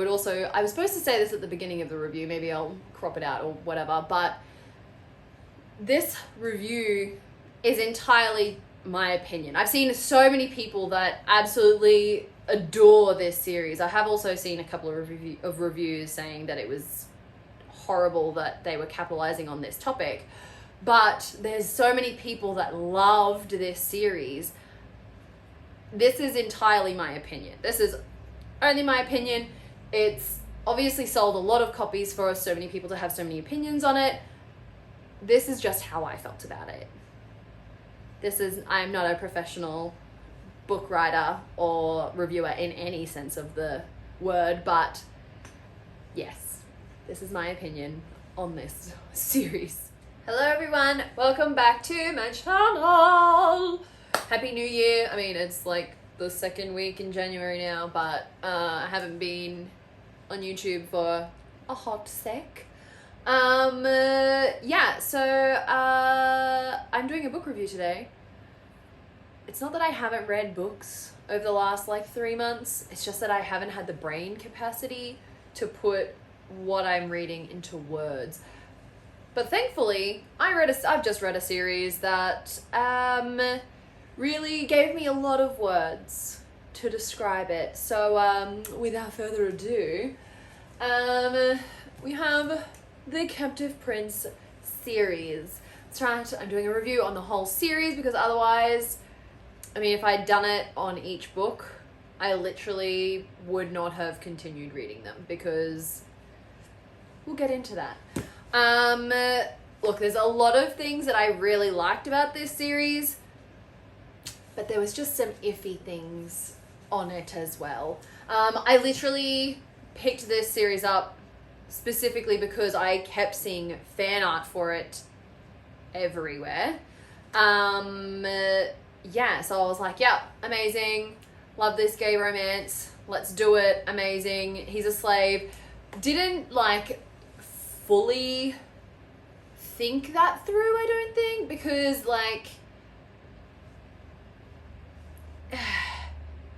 I was supposed to say this at the beginning of the review, maybe I'll crop it out or whatever, but this review is entirely my opinion. I've seen so many people that absolutely adore this series. I have also seen a couple of reviews saying that it was horrible that they were capitalizing on this topic, but there's so many people that loved this series. This is entirely my opinion. This is only my opinion. It's obviously sold a lot of copies for so many people to have so many opinions on it. This is just how I felt about it. I'm not a professional book writer or reviewer in any sense of the word, but yes, this is my opinion on this series. Hello everyone, welcome back to my channel. Happy New Year. I mean, it's like the second week in January now, but I haven't been on YouTube for a hot sec. I'm doing a book review today. It's not that I haven't read books over the last 3 months, it's just that I haven't had the brain capacity to put what I'm reading into words. But thankfully, I've just read a series that really gave me a lot of words to describe it. So without further ado, we have the Captive Prince series. That's right, I'm doing a review on the whole series because otherwise, I mean, if I'd done it on each book, I literally would not have continued reading them because we'll get into that. Look, there's a lot of things that I really liked about this series, but there was just some iffy things on it as well. I literally picked this series up specifically because I kept seeing fan art for it everywhere. So I was like, yep, amazing. Love this gay romance. Let's do it. Amazing. He's a slave. Didn't fully think that through, I don't think, because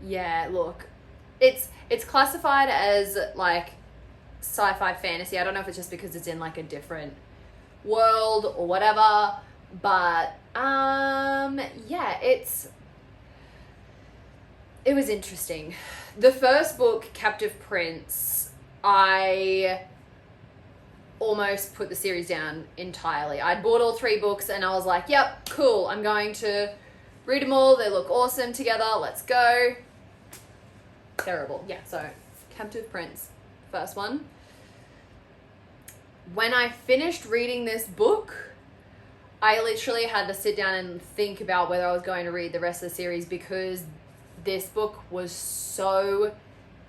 yeah, look, it's classified as sci-fi fantasy. I don't know if it's just because it's in a different world or whatever, but yeah, it was interesting. The first book, Captive Prince, I almost put the series down entirely. I'd bought all 3 books and I was like, yep, cool, I'm going to read them all. They look awesome together. Let's go. Terrible. Yeah, so Captive Prince, first one. When I finished reading this book, I literally had to sit down and think about whether I was going to read the rest of the series because this book was so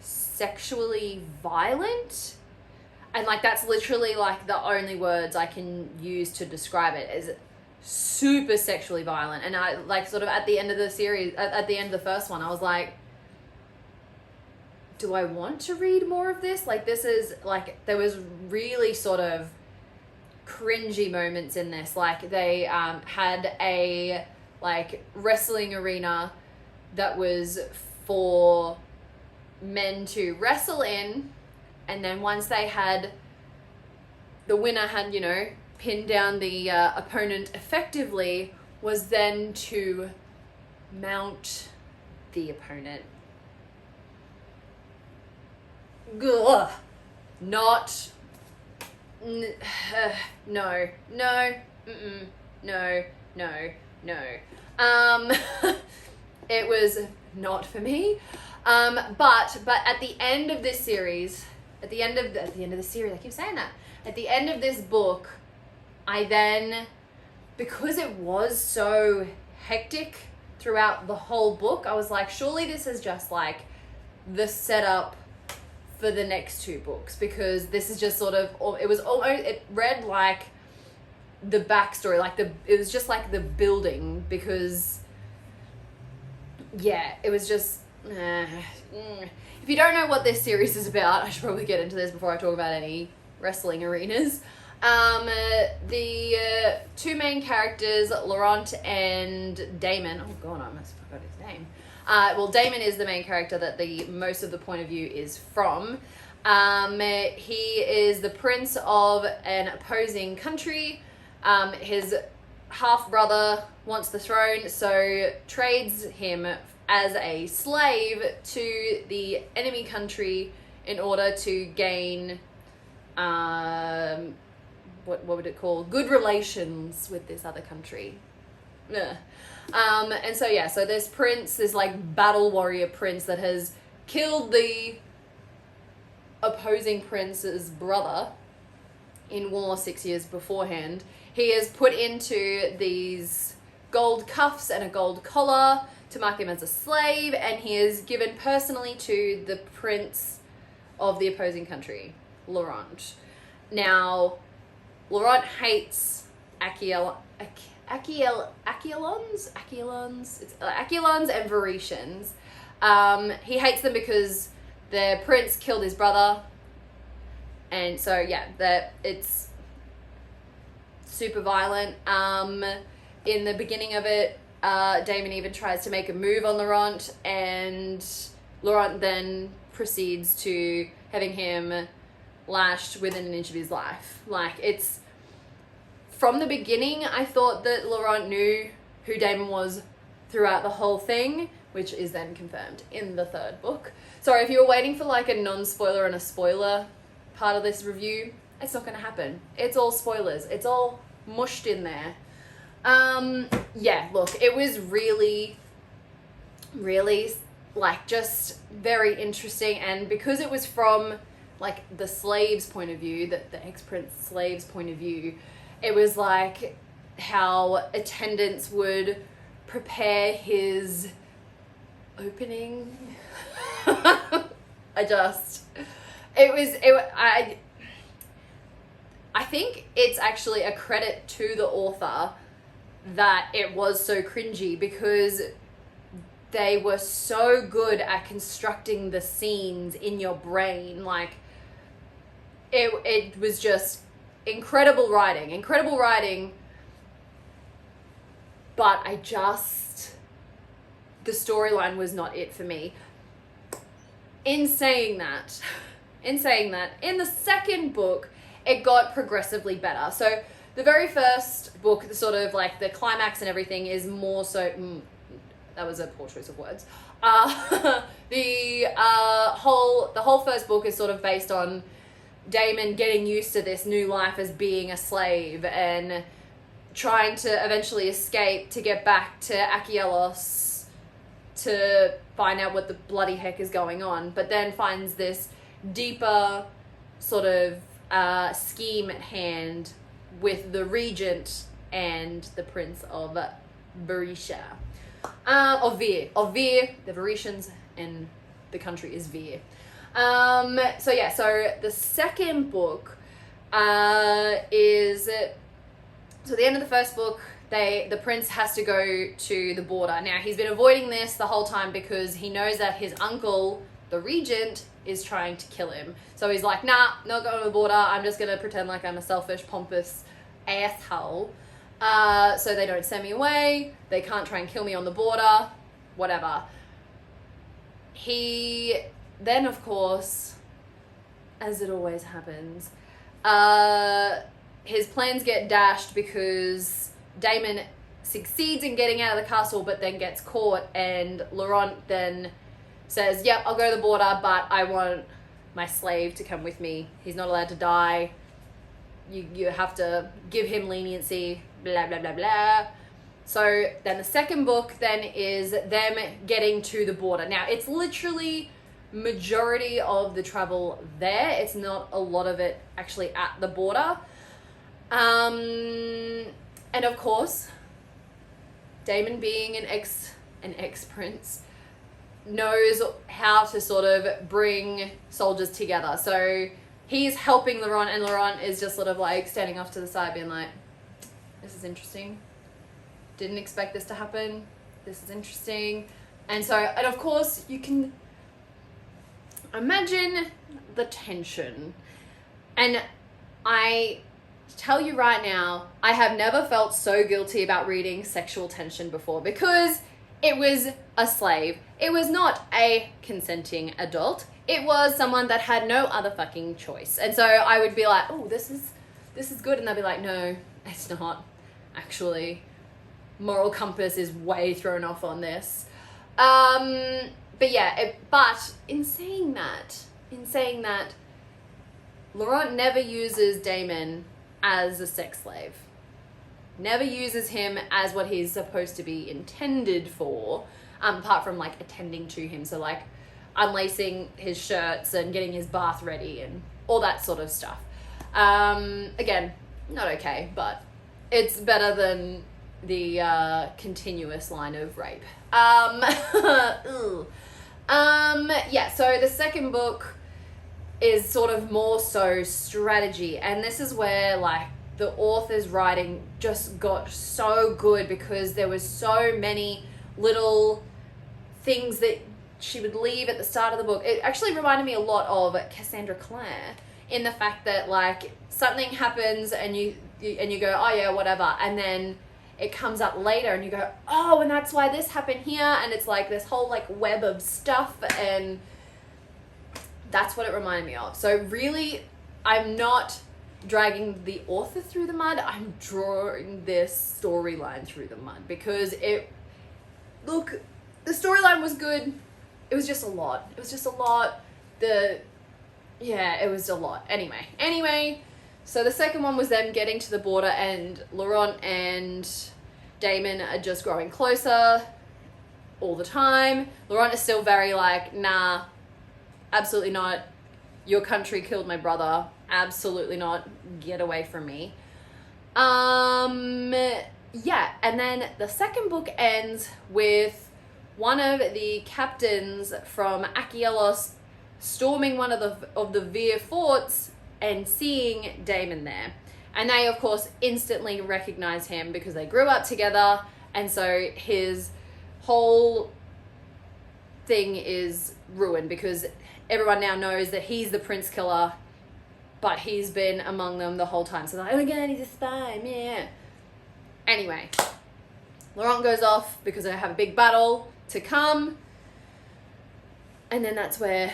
sexually violent. And that's literally the only words I can use to describe it, is super sexually violent. And I sort of at the end of the series, at the end of the first one, I was like, do I want to read more of this? This is there was really sort of cringy moments in this. They had a wrestling arena that was for men to wrestle in, and then once they had, the winner had, pinned down the opponent effectively, was then to mount the opponent. Ugh. Not. No. No. No. It was not for me. But at the end of this series, at the end of the series, I keep saying that. At the end of this book, I then, because it was so hectic throughout the whole book, I was like, surely this is just the setup for the next 2 books, because this is just sort of, it read like the backstory, it was just the building, because yeah, it was just, If you don't know what this series is about, I should probably get into this before I talk about any wrestling arenas. The 2 main characters, Laurent and Damon. Oh god, I almost forgot his name. Well, Damon is the main character that most of the point of view is from. He is the prince of an opposing country. His half-brother wants the throne, so trades him as a slave to the enemy country in order to gain, what would it call? Good relations with this other country. Ugh. And so yeah, so this prince, this like battle warrior prince that has killed the opposing prince's brother in war 6 years beforehand, he is put into these gold cuffs and a gold collar to mark him as a slave, and he is given personally to the prince of the opposing country, Laurent. Now, Laurent hates Acheilons and Varetians. He hates them because their prince killed his brother, and so yeah, that it's super violent. In the beginning of it, Damon even tries to make a move on Laurent, and Laurent then proceeds to having him lashed within an inch of his life. Like, it's from the beginning, I thought that Laurent knew who Damon was throughout the whole thing, which is then confirmed in the third book. Sorry, if you were waiting for like a non-spoiler and a spoiler part of this review, it's not going to happen. It's all spoilers. It's all mushed in there. Yeah, look, it was really, really like just very interesting, and because it was from like the slave's point of view, the ex-prince slave's point of view, it was like how attendants would prepare his opening. I think it's actually a credit to the author that it was so cringy, because they were so good at constructing the scenes in your brain. Like, it was just incredible writing, but the storyline was not it for me. In saying that, in the second book, it got progressively better. So the very first book, the sort of like the climax and everything is more so, that was a poor choice of words. The whole first book is sort of based on Damon getting used to this new life as being a slave and trying to eventually escape to get back to Acheilons to find out what the bloody heck is going on, but then finds this deeper sort of scheme at hand with the regent and the prince of Varetia. Of Vir, the Varetians, and the country is Vir. So yeah, so the second book is, so the end of the first book, the prince has to go to the border. Now, he's been avoiding this the whole time because he knows that his uncle, the regent, is trying to kill him. So he's like, nah, not going to the border. I'm just going to pretend like I'm a selfish, pompous asshole. So they don't send me away. They can't try and kill me on the border. Whatever. He then, of course, as it always happens, his plans get dashed because Damon succeeds in getting out of the castle, but then gets caught, and Laurent then says, yep, I'll go to the border, but I want my slave to come with me. He's not allowed to die. You have to give him leniency, blah, blah, blah, blah. So then the second book then is them getting to the border. Now, it's literally majority of the travel there. It's not a lot of it actually at the border. And of course, Damon being an ex-prince knows how to sort of bring soldiers together. So he's helping Laurent, and Laurent is just sort of like standing off to the side being like, this is interesting. Didn't expect this to happen. This is interesting. And so, and of course, you can imagine the tension. And I tell you right now, I have never felt so guilty about reading sexual tension before, because it was a slave. It was not a consenting adult. It was someone that had no other fucking choice. And so I would be like, oh, this is good. And they'd be like, no, it's not. Actually, moral compass is way thrown off on this. But yeah, but in saying that, Laurent never uses Damon as a sex slave. Never uses him as what he's supposed to be intended for, apart from like attending to him. So like unlacing his shirts and getting his bath ready and all that sort of stuff. Again, not okay, but it's better than the continuous line of rape. Yeah, so the second book is sort of more so strategy, and this is where like the author's writing just got so good, because there was so many little things that she would leave at the start of the book. It actually reminded me a lot of Cassandra Clare, in the fact that like something happens and you go, oh yeah, whatever, and then it comes up later and you go, oh, and that's why this happened here, and it's like this whole like web of stuff, and that's what it reminded me of. So really, I'm not dragging the author through the mud, I'm drawing this storyline through the mud, because the storyline was good, it was just a lot. It was just a lot. It was a lot. Anyway, so the second one was them getting to the border, and Laurent and Damon are just growing closer all the time. Laurent is still very like, nah, absolutely not. Your country killed my brother. Absolutely not. Get away from me. Yeah, and then the second book ends with one of the captains from Achilleos storming one of the Veer forts and seeing Damon there. And they, of course, instantly recognize him because they grew up together, and so his whole thing is ruined, because everyone now knows that he's the prince killer, but he's been among them the whole time. So they're like, oh my god, he's a spy, yeah. Anyway, Laurent goes off because they have a big battle to come, and then that's where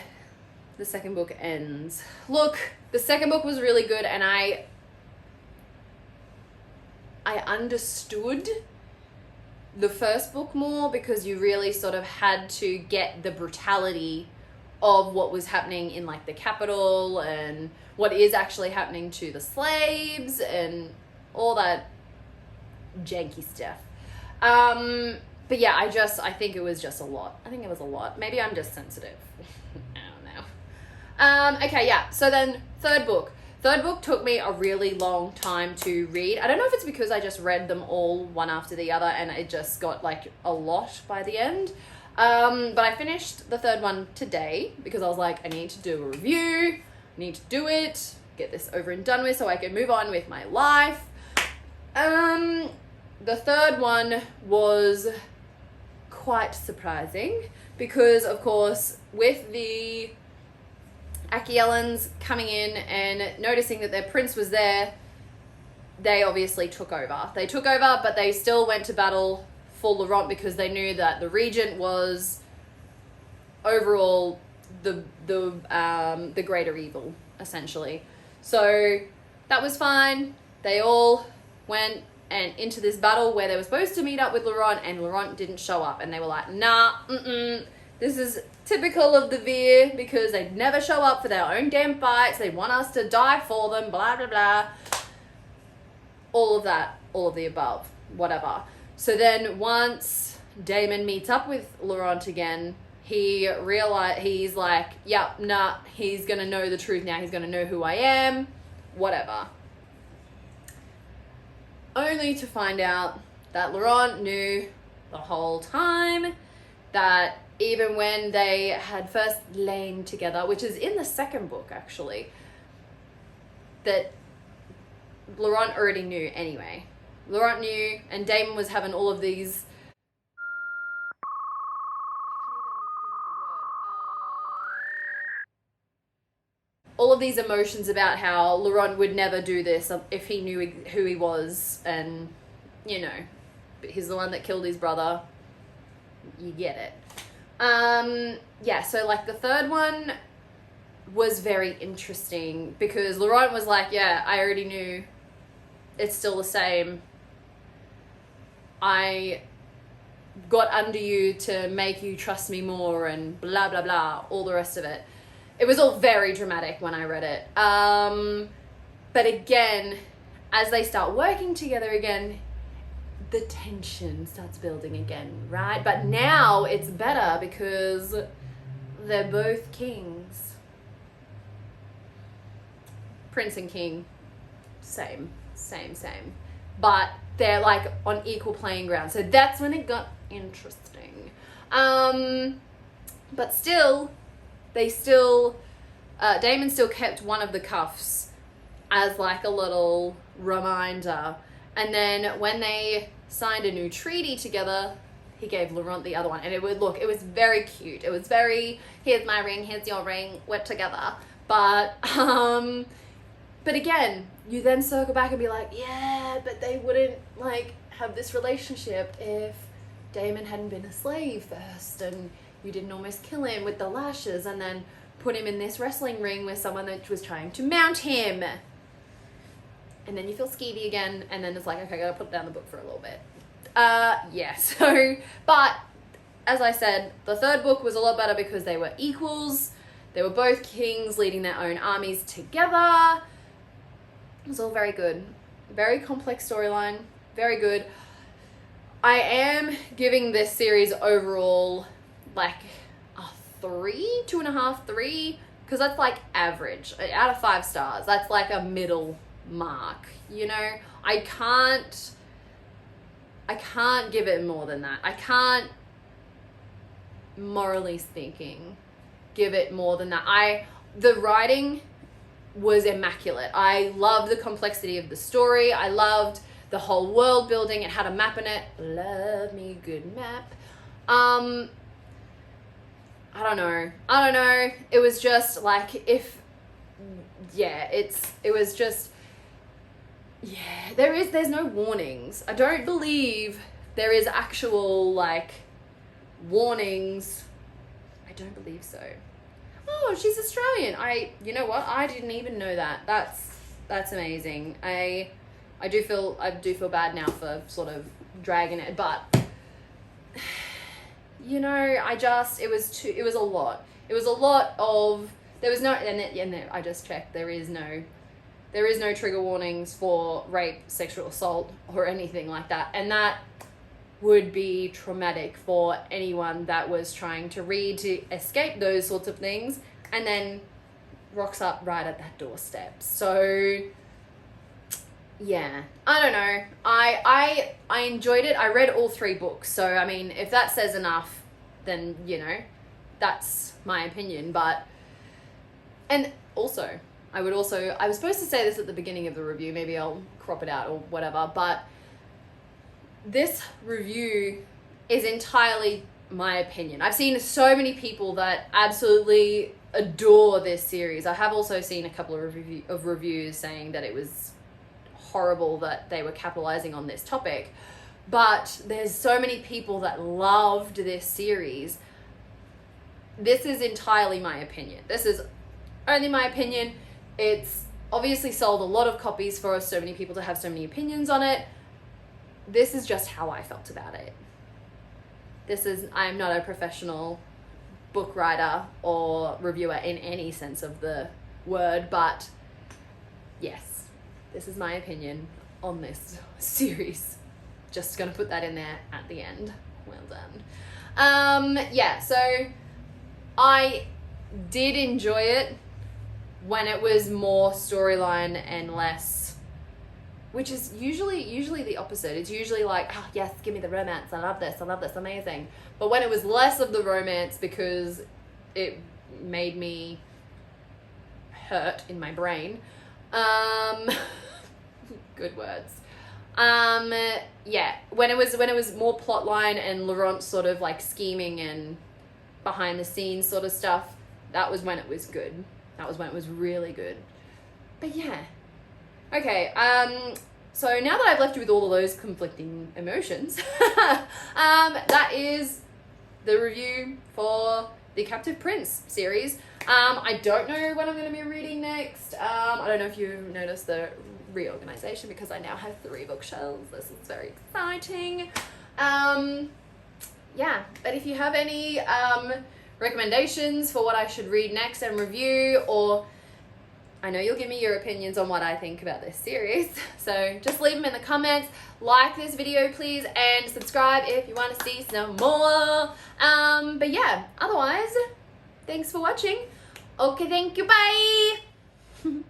the second book ends. Look, the second book was really good, and I understood the first book more, because you really sort of had to get the brutality of what was happening in like the capital and what is actually happening to the slaves and all that janky stuff. But yeah, I think it was just a lot. I think it was a lot. Maybe I'm just sensitive. I don't know. Okay, yeah. So then third book. Third book took me a really long time to read. I don't know if it's because I just read them all one after the other and it just got like a lot by the end. But I finished the third one today because I was like, I need to do a review. I need to do it. Get this over and done with so I can move on with my life. The third one was quite surprising because, of course, with the Achilleans coming in and noticing that their prince was there, they obviously took over. They took over, but they still went to battle for Laurent because they knew that the regent was overall the greater evil, essentially. So that was fine. They all went and into this battle where they were supposed to meet up with Laurent, and Laurent didn't show up, and they were like, nah, this is typical of the Veer because they never show up for their own damn fights. They want us to die for them, blah, blah, blah. All of that, all of the above, whatever. So then once Damon meets up with Laurent again, he's like, yep, nah, he's going to know the truth now. He's going to know who I am, whatever. Only to find out that Laurent knew the whole time that even when they had first lain together, which is in the second book actually, that Laurent already knew anyway. Laurent knew, and Damon was having all of these emotions about how Laurent would never do this if he knew who he was, and, you know, he's the one that killed his brother. you get it. Yeah, so like the third one was very interesting because Laurent was like, yeah, I already knew, it's still the same. I got under you to make you trust me more and blah, blah, blah, all the rest of it. It was all very dramatic when I read it. But again, as they start working together again, the tension starts building again, right? But now it's better because they're both kings. Prince and king, same. But they're like on equal playing ground. So that's when it got interesting. But still, Damon still kept one of the cuffs as like a little reminder. And then when they signed a new treaty together, he gave Laurent the other one. And it was very cute. It was very, here's my ring, here's your ring, we're together. But again, you then circle back and be like, yeah, but they wouldn't like have this relationship if Damon hadn't been a slave first and you didn't almost kill him with the lashes and then put him in this wrestling ring with someone that was trying to mount him. And then you feel skeevy again, and then it's like, okay, I gotta put down the book for a little bit. Yeah, so, but as I said, the third book was a lot better because they were equals. They were both kings leading their own armies together. It was all very good. Very complex storyline. Very good. I am giving this series overall like a 3, 2.5, 3, because that's like average. Out of 5 stars. That's like a middle mark. You know, I can't give it more than that. I can't, morally speaking, give it more than that. The writing was immaculate. I loved the complexity of the story. I loved the whole world building. It had a map in it. Love me a good map. I don't know. It was just like, there's no warnings. I don't believe there is actual like warnings. I don't believe so. Oh, she's Australian. You know what? I didn't even know that. That's amazing. I do feel bad now for sort of dragging it, but you know, it was a lot. It was a lot of, there was no, and I just checked, there is no trigger warnings for rape, sexual assault, or anything like that. And that would be traumatic for anyone that was trying to read to escape those sorts of things and then rocks up right at that doorstep. So yeah, I don't know. I enjoyed it. I read all 3 books. So, I mean, if that says enough, then, you know, that's my opinion. But, and also, I was supposed to say this at the beginning of the review. Maybe I'll crop it out or whatever. But this review is entirely my opinion. I've seen so many people that absolutely adore this series. I have also seen a couple of reviews saying that it was horrible that they were capitalizing on this topic. But there's so many people that loved this series. This is entirely my opinion. This is only my opinion. It's obviously sold a lot of copies for so many people to have so many opinions on it. This is just how I felt about it. I'm not a professional book writer or reviewer in any sense of the word, but yes, this is my opinion on this series. Just gonna put that in there at the end. Well done. Yeah, so I did enjoy it when it was more storyline and less, which is usually the opposite. It's usually like, oh yes, give me the romance, I love this, amazing. But when it was less of the romance because it made me hurt in my brain, good words. Yeah, when it was more plotline and Laurent sort of like scheming and behind the scenes sort of stuff, that was when it was good. That was when it was really good. But yeah. Okay, so now that I've left you with all of those conflicting emotions, that is the review for the Captive Prince series. I don't know what I'm going to be reading next. I don't know if you've noticed the reorganization because I now have 3 bookshelves. This is very exciting. Yeah, but if you have any recommendations for what I should read next and review, or I know you'll give me your opinions on what I think about this series, so just leave them in the comments. Like this video please, and subscribe if you want to see some more. But yeah, otherwise, thanks for watching. Okay, thank you, bye.